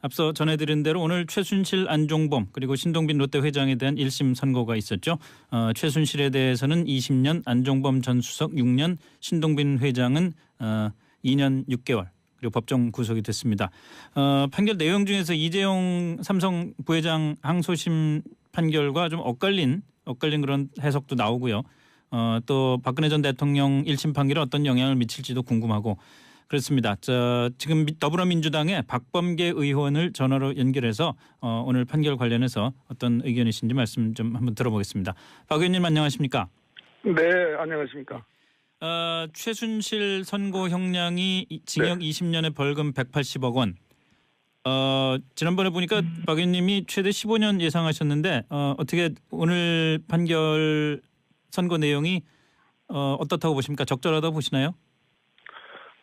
앞서 전해드린 대로 오늘 최순실, 안종범 그리고 신동빈 롯데 회장에 대한 1심 선고가 있었죠. 최순실에 대해서는 20년, 안종범 전 수석 6년, 신동빈 회장은 2년 6개월 그리고 법정 구속이 됐습니다. 판결 내용 중에서 이재용 삼성 부회장 항소심 판결과 좀 엇갈린 그런 해석도 나오고요. 또 박근혜 전 대통령 1심 판결에 어떤 영향을 미칠지도 궁금하고 그렇습니다. 지금 더불어민주당의 박범계 의원을 전화로 연결해서 오늘 판결 관련해서 어떤 의견이신지 말씀 좀 한번 들어보겠습니다. 박 의원님 안녕하십니까? 네, 안녕하십니까? 최순실 선고 형량이 징역 20년에 벌금 180억 원. 지난번에 보니까 박 의원님이 최대 15년 예상하셨는데 어떻게 오늘 판결 선고 내용이 어떻다고 보십니까? 적절하다고 보시나요?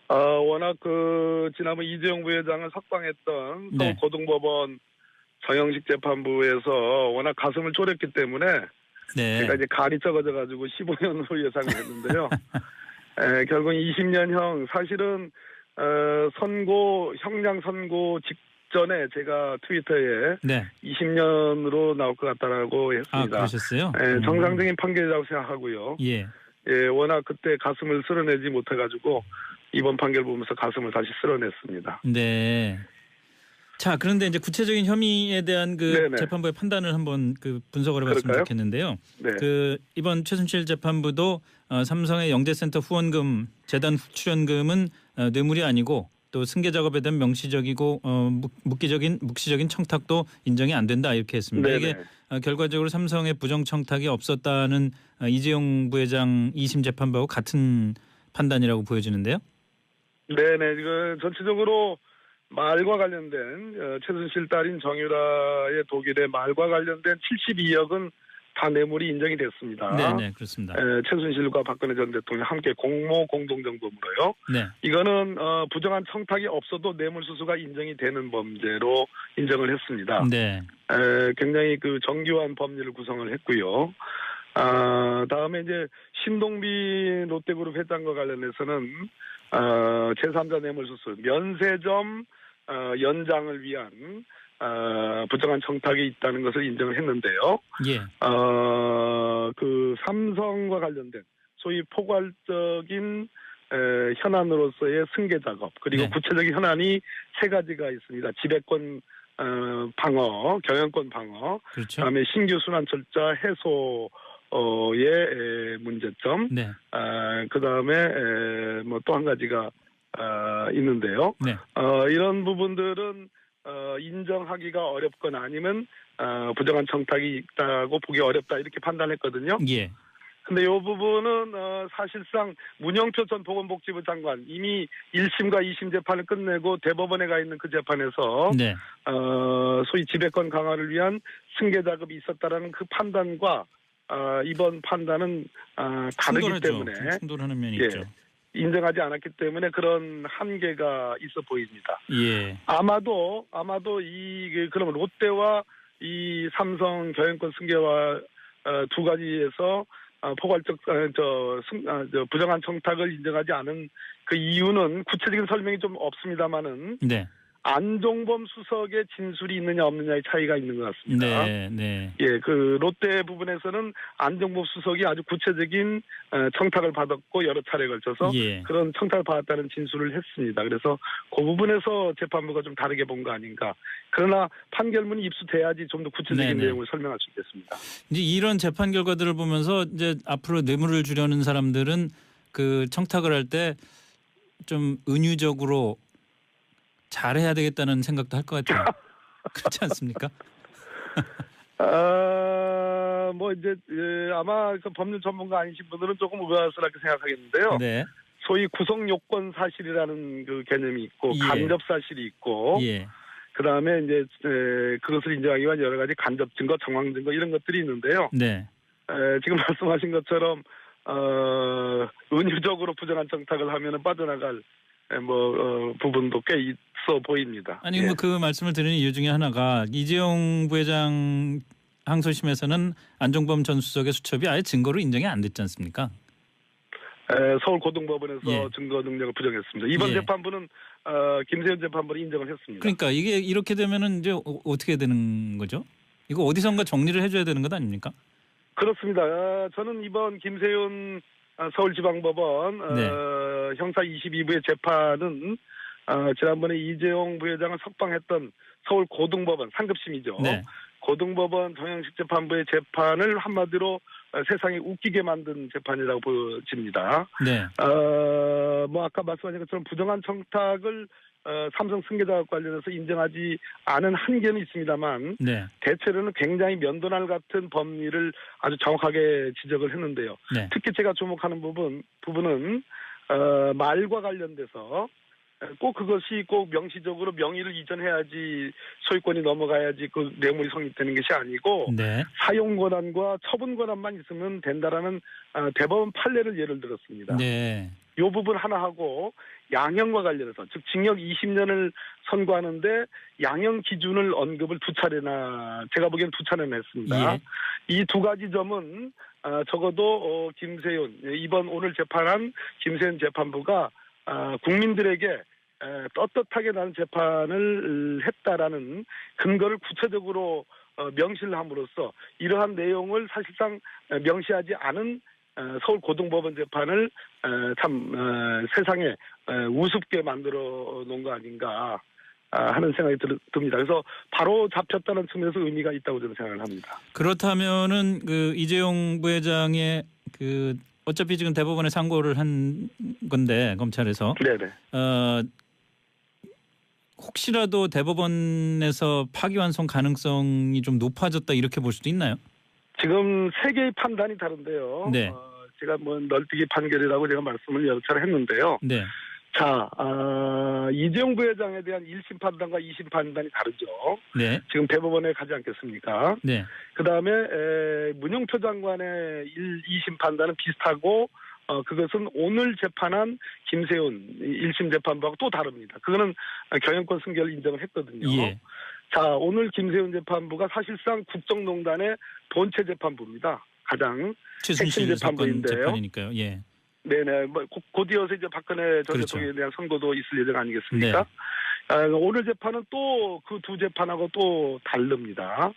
워낙 지난번 이재용 부회장을 석방했던 네. 서울고등법원 정영식 재판부에서 워낙 가슴을 졸였기 때문에 네. 제가 이제 간이 적어져가지고 15년으로 예상을 했는데요. 결국 20년형 사실은 형량 선고 직전에 제가 트위터에 네. 20년으로 나올 것 같다라고 했습니다. 그러셨어요? 정상적인 판결이라고 생각하고요. 예. 워낙 그때 가슴을 쓸어내지 못해가지고 이번 판결 보면서 가슴을 다시 쓸어냈습니다. 네. 자, 그런데 이제 구체적인 혐의에 대한 네네. 재판부의 판단을 한번 분석을 해봤으면 그럴까요? 좋겠는데요. 네. 이번 최순실 재판부도 삼성의 영재센터 후원금, 재단 출연금은 뇌물이 아니고 또 승계 작업에 대한 명시적이고 묵시적인 청탁도 인정이 안 된다 이렇게 했습니다. 네네. 이게 결과적으로 삼성의 부정 청탁이 없었다는 이재용 부회장 2심 재판부하고 같은 판단이라고 보여지는데요. 네네. 전체적으로 말과 관련된 최순실 딸인 정유라의 독일의 말과 관련된 72억은 다 뇌물이 인정이 됐습니다. 네네 그렇습니다. 최순실과 박근혜 전 대통령 함께 공모 공동정범으로요. 네. 이거는 부정한 청탁이 없어도 뇌물수수가 인정이 되는 범죄로 인정을 했습니다. 네. 굉장히 정교한 법리를 구성을 했고요. 다음에 이제 신동빈 롯데그룹 회장과 관련해서는 제3자 뇌물수수 면세점 연장을 위한 부정한 청탁이 있다는 것을 인정을 했는데요. 예. 삼성과 관련된 소위 포괄적인 현안으로서의 승계 작업 그리고 네. 구체적인 현안이 세 가지가 있습니다. 지배권 방어, 경영권 방어, 그렇죠. 그다음에 신규 순환 절차 해소의 문제점, 네. 그다음에 또 한 가지가 있는데요. 네. 이런 부분들은 인정하기가 어렵거나 아니면 부정한 청탁이 있다고 보기 어렵다 이렇게 판단했거든요. 예. 근데 이 부분은 사실상 문영표 전 보건복지부 장관 이미 1심과 2심 재판을 끝내고 대법원에 가 있는 그 재판에서 네. 소위 지배권 강화를 위한 승계 작업이 있었다라는 그 판단과 이번 판단은 다르기 충돌하죠. 때문에 충돌하는 면이 예, 있죠. 인정하지 않았기 때문에 그런 한계가 있어 보입니다. 예. 아마도 그러면 롯데와 이 삼성 경영권 승계와 두 가지에서 포괄적 부정한 청탁을 인정하지 않은 그 이유는 구체적인 설명이 좀 없습니다만은 네. 안종범 수석의 진술이 있느냐 없느냐의 차이가 있는 것 같습니다. 네. 네. 예, 롯데 부분에서는 안종범 수석이 아주 구체적인 청탁을 받았고 여러 차례에 걸쳐서 예. 그런 청탁을 받았다는 진술을 했습니다. 그래서 그 부분에서 재판부가 좀 다르게 본 거 아닌가. 그러나 판결문이 입수돼야지 좀 더 구체적인 네네. 내용을 설명할 수 있겠습니다. 이제 이런 재판 결과들을 보면서 이제 앞으로 뇌물을 주려는 사람들은 그 청탁을 할 때 좀 은유적으로 잘해야 되겠다는 생각도 할 것 같아요. 그렇지 않습니까? 아마 법률 전문가 아니신 분들은 조금 의아스럽게 생각하겠는데요. 네. 소위 구성 요건 사실이라는 그 개념이 있고 예. 간접 사실이 있고 예. 그다음에 이제 그것을 인정하기 위한 여러 가지 간접 증거, 정황 증거 이런 것들이 있는데요. 네. 지금 말씀하신 것처럼 은유적으로 부정한 청탁을 하면은 빠져나갈 부분도 꽤 있어 보입니다. 아니 예. 그 말씀을 드리는 이유 중에 하나가 이재용 부회장 항소심에서는 안종범 전 수석의 수첩이 아예 증거로 인정이 안 됐지 않습니까? 서울고등법원에서 예. 증거 능력을 부정했습니다. 이번 예. 재판부는 김세현 재판부는 인정을 했습니다. 그러니까 이게 이렇게 되면은 이제 어떻게 되는 거죠? 이거 어디선가 정리를 해줘야 되는 것 아닙니까? 그렇습니다. 저는 이번 김세윤 서울지방법원 네. 형사 22부의 재판은 지난번에 이재용 부회장을 석방했던 서울 고등법원 상급심이죠. 네. 고등법원 정형식 재판부의 재판을 한마디로 세상에 웃기게 만든 재판이라고 보여집니다. 네. 뭐 아까 말씀하신 것처럼 부정한 청탁을 삼성 승계자와 관련해서 인정하지 않은 한계는 있습니다만 네. 대체로는 굉장히 면도날 같은 법리를 아주 정확하게 지적을 했는데요. 네. 특히 제가 주목하는 부분은 말과 관련돼서 꼭 그것이 꼭 명시적으로 명의를 이전해야지 소유권이 넘어가야지 그 뇌물이 성립되는 것이 아니고 네. 사용 권한과 처분 권한만 있으면 된다라는 대법원 판례를 예를 들었습니다. 네. 이 부분 하나 하고 양형과 관련해서 즉 징역 20년을 선고하는데 양형 기준을 언급을 두 차례나 제가 보기엔 두 차례나 했습니다. 예. 이 두 가지 점은 적어도 김세윤 이번 오늘 재판한 김세윤 재판부가 국민들에게 떳떳하게 나는 재판을 했다라는 근거를 구체적으로 명시를 함으로써 이러한 내용을 사실상 명시하지 않은 서울 고등법원 재판을 참 세상에 우습게 만들어 놓은 거 아닌가 하는 생각이 듭니다. 그래서 바로 잡혔다는 측면에서 의미가 있다고 저는 생각을 합니다. 그렇다면은 그 이재용 부회장의 그 어차피 지금 대법원에 상고를 한 건데 검찰에서 네네. 혹시라도 대법원에서 파기환송 가능성이 좀 높아졌다 이렇게 볼 수도 있나요? 지금 세 개의 판단이 다른데요. 네. 제가 뭐 널뛰기 판결이라고 제가 말씀을 여러 차례 했는데요. 네. 자, 이재용 부회장에 대한 1심 판단과 2심 판단이 다르죠. 네. 지금 대법원에 가지 않겠습니까? 네. 그다음에 문영표 장관의 2심 판단은 비슷하고 그것은 오늘 재판한 김세훈 1심 재판부하고 또 다릅니다. 그거는 경영권 승계를 인정을 했거든요. 예. 자, 오늘 김세훈 재판부가 사실상 국정농단의 본체 재판부입니다. 가장 최순실 핵심 사건 재판부인데요. 재판이니까요. 예. 네네. 뭐 곧 이어서 이제 박근혜 전 그렇죠. 대통령에 대한 선고도 있을 예정 아니겠습니까? 오늘 재판은 또 그 두 재판하고 또 다릅니다.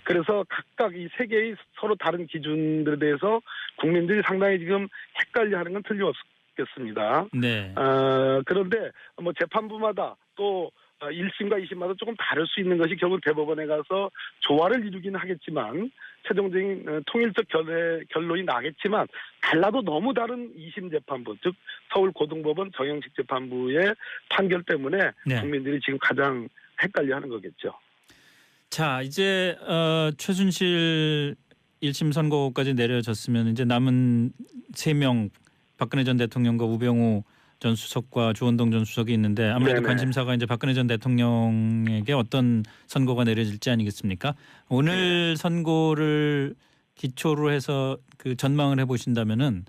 그래서 각각 이 세 개의 서로 다른 기준들에 대해서 국민들이 상당히 지금 헷갈려하는 건 틀림없겠습니다. 네. 그런데 뭐 재판부마다 또 1심과 2심마다 조금 다를 수 있는 것이 결국 대법원에 가서 조화를 이루기는 하겠지만 최종적인 통일적 결론이 나겠지만 달라도 너무 다른 2심 재판부 즉 서울 고등법원 정형식 재판부의 판결 때문에 네. 국민들이 지금 가장 헷갈려하는 거겠죠. 자, 이제 최순실 1심 선고까지 내려졌으면 이제 남은 3명 박근혜 전 대통령과 우병우 전 수석과 주원동 전 수석이 있는데 아무래도 네네. 관심사가 이제 박근혜 전 대통령에게 어떤 선고가 내려질지 아니겠습니까? 오늘 선고를 기초로 해서 그 전망을 해보신다면은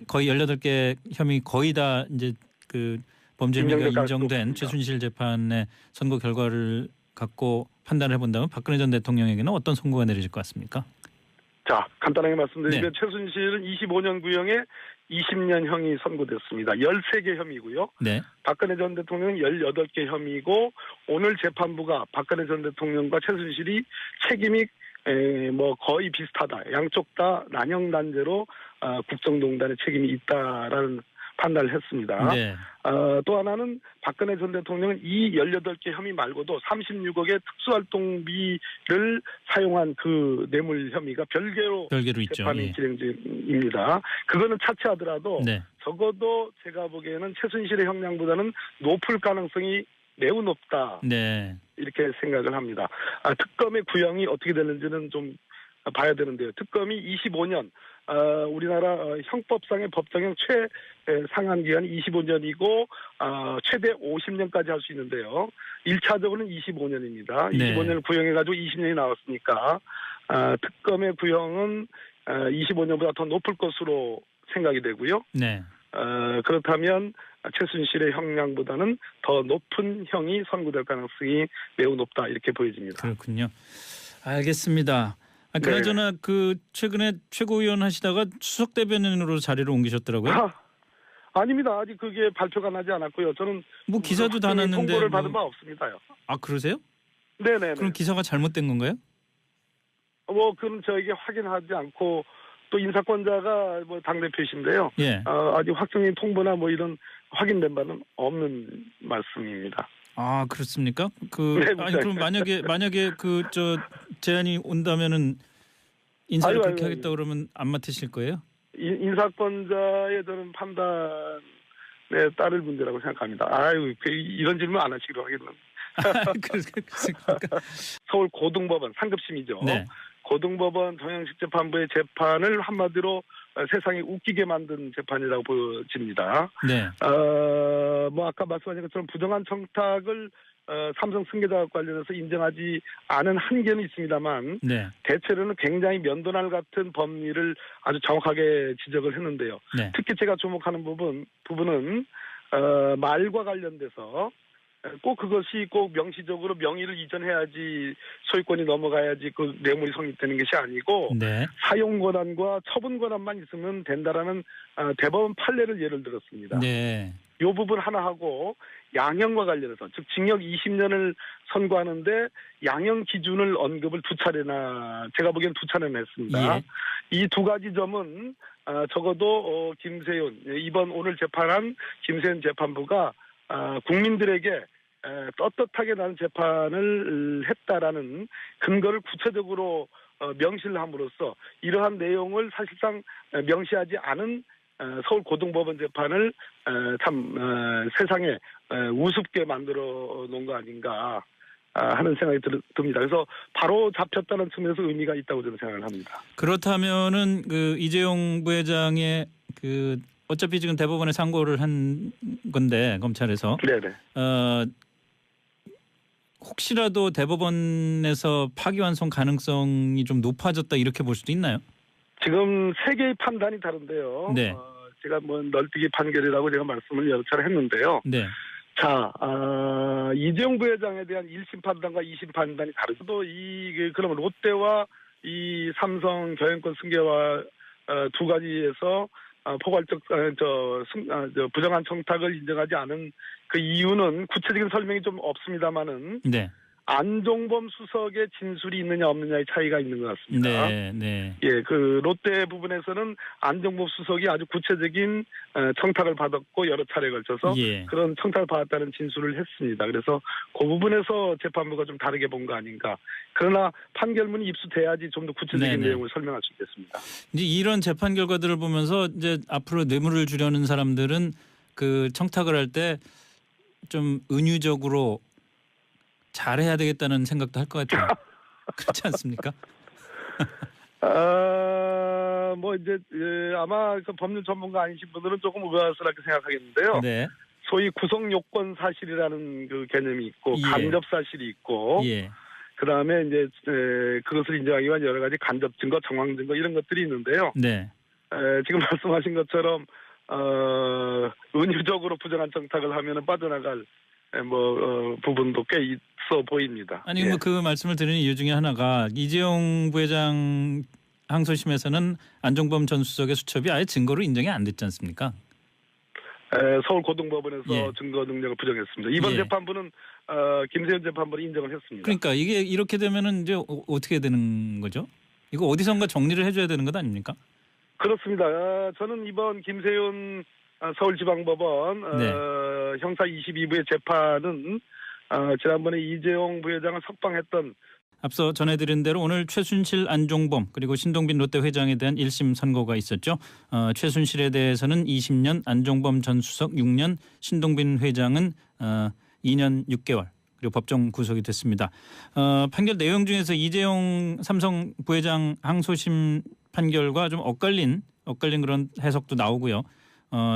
거의 18개 혐의 거의 다 이제 그 범죄 혐의가 인정된 최순실 재판의 선고 결과를 갖고 판단을 해본다면 박근혜 전 대통령에게는 어떤 선고가 내려질 것 같습니까? 자, 간단하게 말씀드리면 네. 최순실은 25년 구형에 20년 형이 선고됐습니다. 13개 혐의고요. 네. 박근혜 전 대통령은 18개 혐의고 오늘 재판부가 박근혜 전 대통령과 최순실이 책임이 뭐 거의 비슷하다. 양쪽 다 난형난제로 국정농단의 책임이 있다라는 판단을 했습니다. 네. 또 하나는 박근혜 전 대통령은 이 18개 혐의 말고도 36억의 특수활동비를 사용한 그 뇌물 혐의가 별개로 있죠. 재판이 예. 진행 중입니다. 그거는 차치하더라도 네. 적어도 제가 보기에는 최순실의 형량보다는 높을 가능성이 매우 높다. 네. 이렇게 생각을 합니다. 특검의 구형이 어떻게 되는지는 좀 봐야 되는데요. 특검이 25년 우리나라 형법상의 법정형 최상한 기간이 25년이고 최대 50년까지 할 수 있는데요. 1차적으로는 25년입니다. 네. 25년을 구형해가지고 20년이 나왔으니까 특검의 구형은 25년보다 더 높을 것으로 생각이 되고요. 네. 그렇다면 최순실의 형량보다는 더 높은 형이 선고될 가능성이 매우 높다 이렇게 보여집니다. 그렇군요. 알겠습니다. 그나저나 그 최근에 최고위원 하시다가 수석 대변인으로 자리를 옮기셨더라고요. 아닙니다. 아직 그게 발표가 나지 않았고요. 저는 뭐 기사도 다 났는데 통보를 받은 뭐... 바 없습니다요. 아 그러세요? 네네. 그럼 기사가 잘못된 건가요? 뭐 그럼 저에게 확인하지 않고 또 인사권자가 뭐 당대표이신데요. 예. 아직 확정인 통보나 뭐 이런 확인된 바는 없는 말씀입니다. 아 그렇습니까? 네, 아니 그럼 만약에 그 저 제안이 온다면은 인사를 그렇게 하겠다 그러면 안 맡으실 거예요? 인사권자의 저는 판단에 따를 문제라고 생각합니다. 아유 이런 질문 안 하시기로 하겠는데. 그렇습니까? 서울 고등법원 상급심이죠. 네. 고등법원 정영식 재판부의 재판을 한마디로 세상에 웃기게 만든 재판이라고 보여집니다. 네. 뭐 아까 말씀하신 것처럼 부정한 청탁을 삼성 승계자와 관련해서 인정하지 않은 한계는 있습니다만 네. 대체로는 굉장히 면도날 같은 법리를 아주 정확하게 지적을 했는데요. 네. 특히 제가 주목하는 부분은 말과 관련돼서 꼭 그것이 꼭 명시적으로 명의를 이전해야지 소유권이 넘어가야지 그 뇌물이 성립되는 것이 아니고 네. 사용 권한과 처분 권한만 있으면 된다라는 대법원 판례를 예를 들었습니다. 네. 이 부분 하나 하고 양형과 관련해서 즉 징역 20년을 선고하는데 양형 기준을 언급을 제가 보기엔 두 차례나 했습니다. 예. 이 두 가지 점은 적어도 김세윤 이번 오늘 재판한 김세윤 재판부가 국민들에게 떳떳하게 나는 재판을 했다라는 근거를 구체적으로 명시를 함으로써 이러한 내용을 사실상 명시하지 않은 서울 고등법원 재판을 참 세상에 우습게 만들어 놓은 거 아닌가 하는 생각이 듭니다. 그래서 바로 잡혔다는 측면에서 의미가 있다고 저는 생각을 합니다. 그렇다면은 그 이재용 부회장의 그 어차피 지금 대법원에 상고를 한 건데 검찰에서 네네. 혹시라도 대법원에서 파기환송 가능성이 좀 높아졌다 이렇게 볼 수도 있나요? 지금 세 개의 판단이 다른데요. 네. 제가 뭐 널뛰기 판결이라고 제가 말씀을 여러 차례 했는데요. 네. 자, 이재용 부회장에 대한 1심 판단과 2심 판단이 다르죠. 그러면 롯데와 이 삼성 경영권 승계와 두 가지에서 포괄적 부정한 청탁을 인정하지 않은 그 이유는 구체적인 설명이 좀 없습니다만은 네. 안종범 수석의 진술이 있느냐 없느냐의 차이가 있는 것 같습니다. 네. 네. 예, 그 롯데 부분에서는 안종범 수석이 아주 구체적인 청탁을 받았고 여러 차례에 걸쳐서 예. 그런 청탁을 받았다는 진술을 했습니다. 그래서 그 부분에서 재판부가 좀 다르게 본 거 아닌가. 그러나 판결문이 입수돼야지 좀 더 구체적인 네네. 내용을 설명할 수 있겠습니다. 이제 이런 재판 결과들을 보면서 이제 앞으로 뇌물을 주려는 사람들은 그 청탁을 할 때 좀 은유적으로 잘해야 되겠다는 생각도 할 것 같아요. 그렇지 않습니까? 뭐 이제 아마 그 법률 전문가 아니신 분들은 조금 의아스럽게 생각하겠는데요. 네. 소위 구성 요건 사실이라는 그 개념이 있고 예. 간접 사실이 있고 예. 그다음에 이제 그것을 인정하기 위한 여러 가지 간접 증거, 정황 증거 이런 것들이 있는데요. 네. 지금 말씀하신 것처럼 은유적으로 부정한 청탁을 하면은 빠져나갈 부분도 꽤 있어 보입니다. 아니 예. 뭐 그 말씀을 드리는 이유 중에 하나가 이재용 부회장 항소심에서는 안종범 전 수석의 수첩이 아예 증거로 인정이 안 됐지 않습니까? 서울 고등법원에서 예. 증거 능력을 부정했습니다. 이번 예. 재판부는 김세현 재판부는 인정을 했습니다. 그러니까 이게 이렇게 되면은 이제 어떻게 되는 거죠? 이거 어디선가 정리를 해줘야 되는 것 아닙니까? 그렇습니다. 저는 이번 김세윤 서울지방법원 네. 형사 22부의 재판은 지난번에 이재용 부회장을 석방했던 앞서 전해드린 대로 오늘 최순실, 안종범 그리고 신동빈 롯데 회장에 대한 1심 선고가 있었죠. 최순실에 대해서는 20년, 안종범 전 수석 6년, 신동빈 회장은 2년 6개월 그리고 법정 구속이 됐습니다. 판결 내용 중에서 이재용 삼성 부회장 항소심 판결과 좀 엇갈린 그런 해석도 나오고요.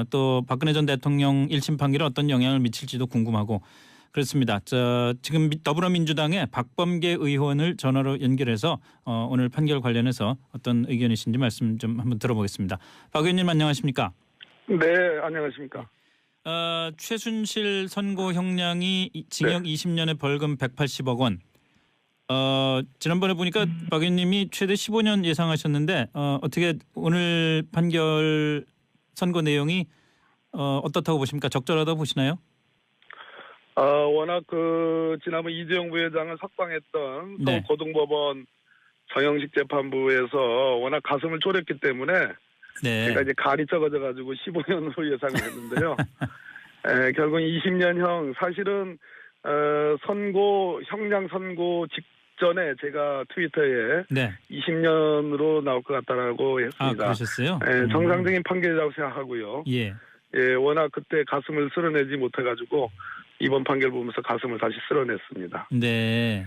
또 박근혜 전 대통령 1심 판결에 어떤 영향을 미칠지도 궁금하고 그렇습니다. 지금 더불어민주당의 박범계 의원을 전화로 연결해서 오늘 판결 관련해서 어떤 의견이신지 말씀 좀 한번 들어보겠습니다. 박 의원님 안녕하십니까? 네, 안녕하십니까? 최순실 선고 형량이 징역 20년에 벌금 180억 원. 지난번에 보니까 박 의원님이 최대 15년 예상하셨는데 어떻게 오늘 판결 선고 내용이 어떻다고 보십니까? 적절하다고 보시나요? 워낙 그 지난번 이재용 부회장을 석방했던 네. 서울고등법원 정영식 재판부에서 워낙 가슴을 졸였기 때문에 네. 제가 이제 간이 적어져가지고 15년으로 예상을 했는데요. 결국 20년형 사실은 형량 선고 직전에 제가 트위터에 네. 20년으로 나올 것 같다라고 아, 했습니다. 그러셨어요? 정상적인 판결이라고 생각하고요. 예. 워낙 그때 가슴을 쓸어내지 못해가지고 이번 판결 보면서 가슴을 다시 쓸어냈습니다. 네.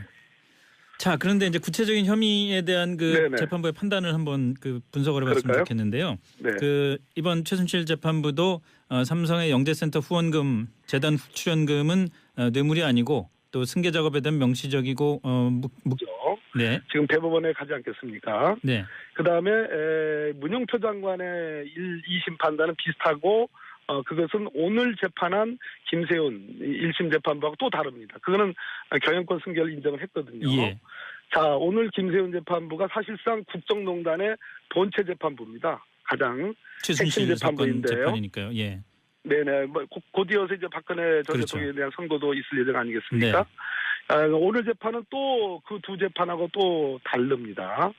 자, 그런데 이제 구체적인 혐의에 대한 그 네네. 재판부의 판단을 한번 그 분석을 해봤으면 그럴까요? 좋겠는데요. 네. 그 이번 최순실 재판부도 삼성의 영재센터 후원금, 재단 출연금은 뇌물이 아니고 또 승계 작업에 대한 명시적이고 네, 지금 대법원에 가지 않겠습니까? 네, 그 다음에 문영표 장관의 2심 판단은 비슷하고 그것은 오늘 재판한 김세훈 1심 재판부하고 또 다릅니다. 그거는 경영권 승계를 인정을 했거든요. 예, 자, 오늘 김세훈 재판부가 사실상 국정농단의 본체 재판부입니다. 가장 최순실 핵심 사건 재판부인데요. 재판이니까요. 예, 네네. 곧 이어서 이제 박근혜 전 그렇죠. 대통령에 대한 선고도 있을 예정 아니겠습니까? 오늘 재판은 또 그 두 재판하고 또 다릅니다.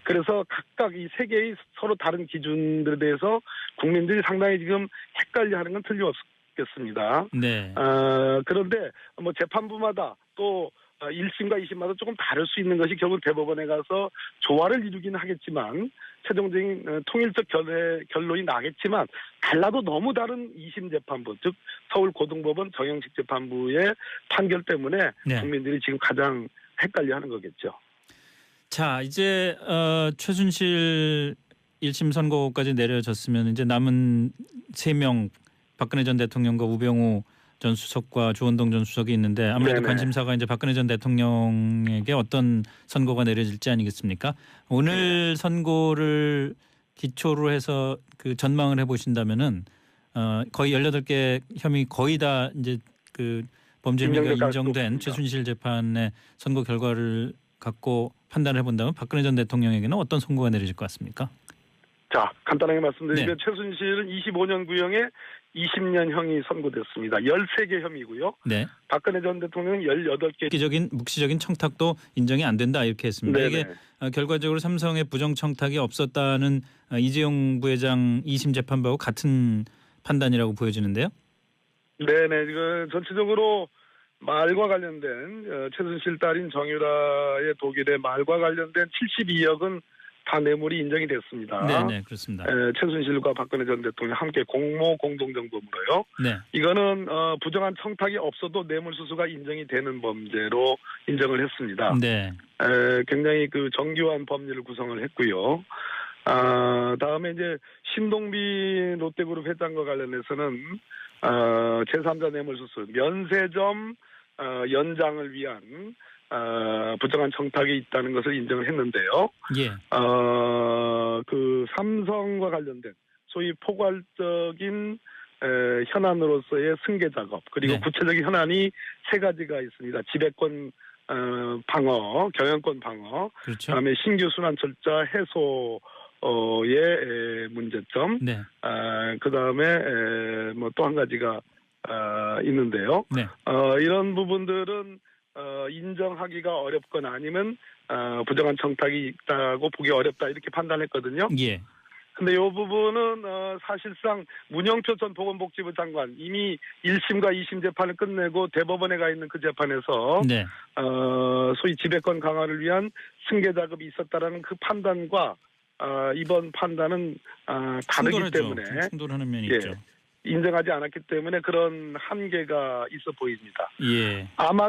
그래서 각각 이 세 개의 서로 다른 기준들에 대해서 국민들이 상당히 지금 헷갈려하는 건 틀림없겠습니다. 네, 그런데 뭐 재판부마다 또 1심과 2심마다 조금 다를 수 있는 것이 결국 대법원에 가서 조화를 이루기는 하겠지만 최종적인 통일적 결론이 나겠지만 달라도 너무 다른 2심 재판부 즉 서울고등법원 정영식 재판부의 판결 때문에 네. 국민들이 지금 가장 헷갈려하는 거겠죠. 자, 이제 최순실 1심 선고까지 내려졌으면 이제 남은 3명 박근혜 전 대통령과 우병우 전 수석과 조원동 전 수석이 있는데 아무래도 네네. 관심사가 이제 박근혜 전 대통령에게 어떤 선고가 내려질지 아니겠습니까? 오늘 선고를 기초로 해서 그 전망을 해보신다면은 거의 18개 혐의 거의 다 이제 그 범죄 혐의가 인정된 최순실 재판의 선고 결과를 갖고 판단을 해본다면 박근혜 전 대통령에게는 어떤 선고가 내려질 것 같습니까? 자, 간단하게 말씀드리면 네. 최순실은 25년 구형에 20년형이 선고됐습니다. 13개 혐의고요. 네. 박근혜 전 대통령은 18개. 묵시적인 청탁도 인정이 안 된다 이렇게 했습니다. 네네. 이게 결과적으로 삼성의 부정 청탁이 없었다는 이재용 부회장 2심 재판부하고 같은 판단이라고 보여지는데요. 네네. 이거 전체적으로 말과 관련된 최순실 딸인 정유라의 독일의 말과 관련된 72억은 다 뇌물이 인정이 됐습니다. 네, 그렇습니다. 최순실과 박근혜 전 대통령 함께 공모 공동정범으로요. 네, 이거는 부정한 청탁이 없어도 뇌물수수가 인정이 되는 범죄로 인정을 했습니다. 네, 굉장히 그 정교한 법리를 구성을 했고요. 다음에 이제 신동빈 롯데그룹 회장과 관련해서는 제3자 뇌물수수 면세점 연장을 위한 부정한 청탁이 있다는 것을 인정을 했는데요. 예, 그 삼성과 관련된 소위 포괄적인 현안으로서의 승계 작업 그리고 네. 구체적인 현안이 3가지가 있습니다. 지배권 방어, 경영권 방어, 그렇죠. 그다음에 신규 순환 절차 해소의 문제점, 네, 그다음에 뭐 또 한 가지가 있는데요. 네, 이런 부분들은 인정하기가 어렵거나 아니면 부정한 청탁이 있다고 보기 어렵다 이렇게 판단했거든요. 예, 근데 이 부분은 사실상 문영표 전 보건복지부 장관 이미 1심과 2심 재판을 끝내고 대법원에 가 있는 그 재판에서 네, 소위 지배권 강화를 위한 승계 작업이 있었다라는 그 판단과 이번 판단은 다르기 충돌하죠. 때문에 충돌하는 면이 예, 있죠. 인정하지 않았기 때문에 그런 한계가 있어 보입니다. 예. 아마